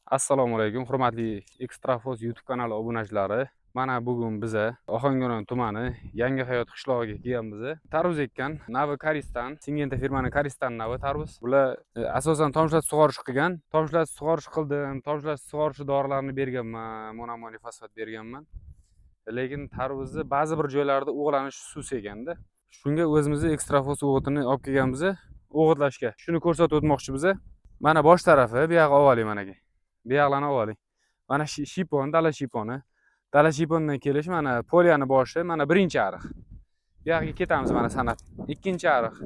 Assalomu alaykum, hurmatli Ekstrafoz YouTube kanali obunachilari. Mana bugun biza Ohangaron tumani Yangi hayot qishlog'iga kelganmiz. Tarvuz ekkan, navi Karistan, Singenta firmaning Karistan navi tarvuz. Bular asosan tomchilatib sug'orish qilgan. Tomchilatib sug'orish qildim, tomchilatib sug'orish dorilarini berganman, monoaminiy fosfat berganman. Lekin tarvuzni ba'zi bir joylarda o'g'lanish sus ekanda. Shunga o'zimizni Ekstrafoz o'g'itini olib kelganmiz, o'g'itlashga. Shuni ko'rsatib o'tmoqchimiz. Mana bosh tarafi, bu yoqqa olib oling mana. Bu yoqlarni olib oling. Mana shipon, dala shiponi. Dala shipondan kelish mana poliyani boshi, mana birinchi ariq. Bu yoqqa ketamiz mana sanab. Ikkinchi ariq.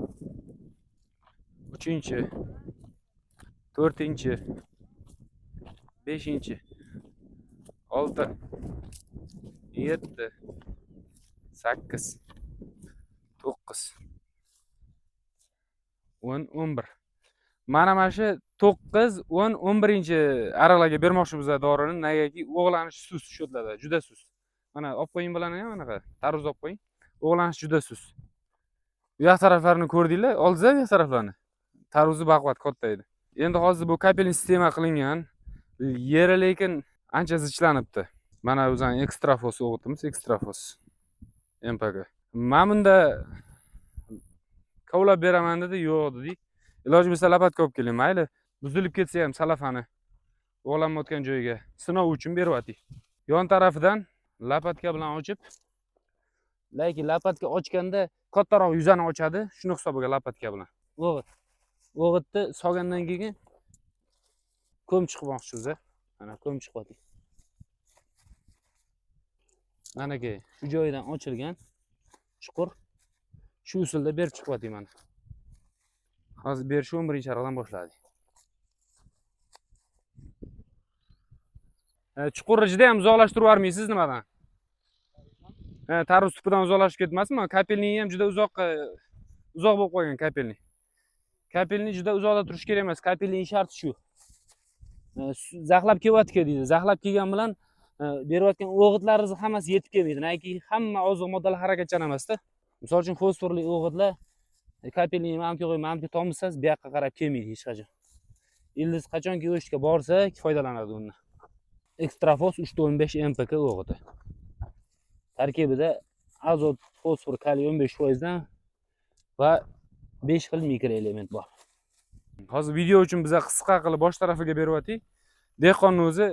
Uchinchi. To'rtinchi. Beshinchi. 6. 7. 8. 9. 10. 11. Mana shu 9, 10, 11-ariqlarga bermoqchimiz dorini, negaki o'g'lanish sus shodladi, juda sus. Mana olib qo'ying bilan ham mana tarvuz olib qo'ying. O'g'lanish juda sus. Bu yoq taraflarini ko'rdinglar, oldingizlar bu yoq taraflarni. Tarvuzi baquvvat katta edi. Endi hozir bu kapelin sistema qilingan. Yeri lekin ancha zichlanibdi. Mana o'zing Ekstrafoz o'g'itimiz, Ekstrafoz MPG. Men bunda kovlab beraman dedi, yo'q dedi. Iloji bo'lsa lapatka olib keling, mayli. Buzilib ketsa ham salafani o'g'lanmayotgan joyiga sinov uchun beryapti. Yon tarafidan lapatka bilan ochib, lekin lapatka ochganda kattaroq yuzani ochadi, shuni hisobiga lapatka bilan. O'g'itni solgandan keyin ko'm chiqmoqchimiz. Mana ko'm chiqyapti. Mana ke shu joyidan ochilgan chuqur. Shu usulda berib chiqyapti mana. Hozir berish 11-ariqdan boshladi. Chuqurni juda ham uzoqlashtirib yubormaysiz nimadan? Tarvuz tupidan uzoqlashib ketmasmi? Kapelning ham juda uzoq bo'lib qolgan kapelning. Kapelning juda uzoqda turish kerak emas. Kapelning sharti shu. Zaxlab kelyapti deydi. Zaxlab kelgan bilan berayotgan o'g'itlaringiz hammasi yetib kelmaydi. Chunki hamma oziq moddalar harakatchan emasda. Misol uchun fosforli o'g'itlar kapelning mamki qo'yib, tomizsangiz bu yoqqa qarab kelmaydi hech qachon. Ildiz qachonki o'shga borsa, foydalanadi undan. Ekstrafoz 315 MPK o'g'iti. Tarkibida azot, fosfor, kaliy 15% dan va 5 xil mikroelement bor. Hozir video uchun biza qisqa qilib bosh tarafiga beryapti. Dehqonning o'zi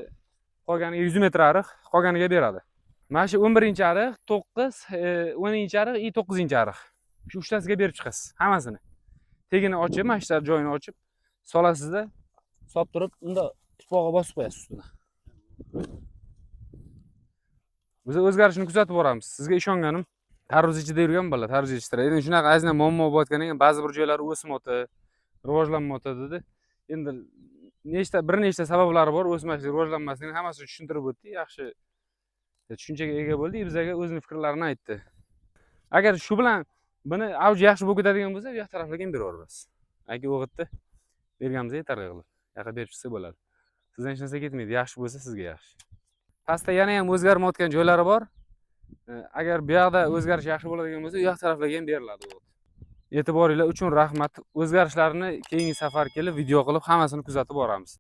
qolganiga 100 metr ariq, qolganiga beradi. Mana shu 11-ariq, 9, 10-ariq, 9-ariq. Shu uchtasiga berib chiqasiz hammasini. Tegini ochib, mana shu joyini ochib solasizda, solib turib, unda tuprog'iga bosib qo'yasiz ustidan. Biz o'zgarishni kuzatib boramiz. Sizga ishonganim, tarvuz ichida yurgan bola, tarvuz yetishtiradi. Endi shunaqa azina muammo bo'layotganidan keyin ba'zi bir joylari o'smayapti, rivojlanmayapti dedi. Endi bir nechta sabablari bor, o'smaslik, rivojlanmasligining hammasini tushuntirib o'tdi. Yaxshi tushunchaga ega bo'ldi, bizga o'zining fikrlarini aytdi. Agar shu bilan buni avj yaxshi bo'lib ketadigan bo'lsa, bu yoq taraflarga ham beraveramiz. Aka o'g'itni berganimiz yetarli qilib. Yoqqa berib chiqsa bo'ladi. Sizdan hech narsa ketmaydi, yaxshi bo'lsa sizga yaxshi. Pastda yana ham o'zgarmayotgan joylari bor. Agar bu yoqda o'zgarish yaxshi bo'ladigan bo'lsa, bu yoq taraflarga ham beriladi o'g'it. E'tiboringlar uchun rahmat. O'zgarishlarni keyingi safar kelib video qilib hammasini kuzatib boramiz.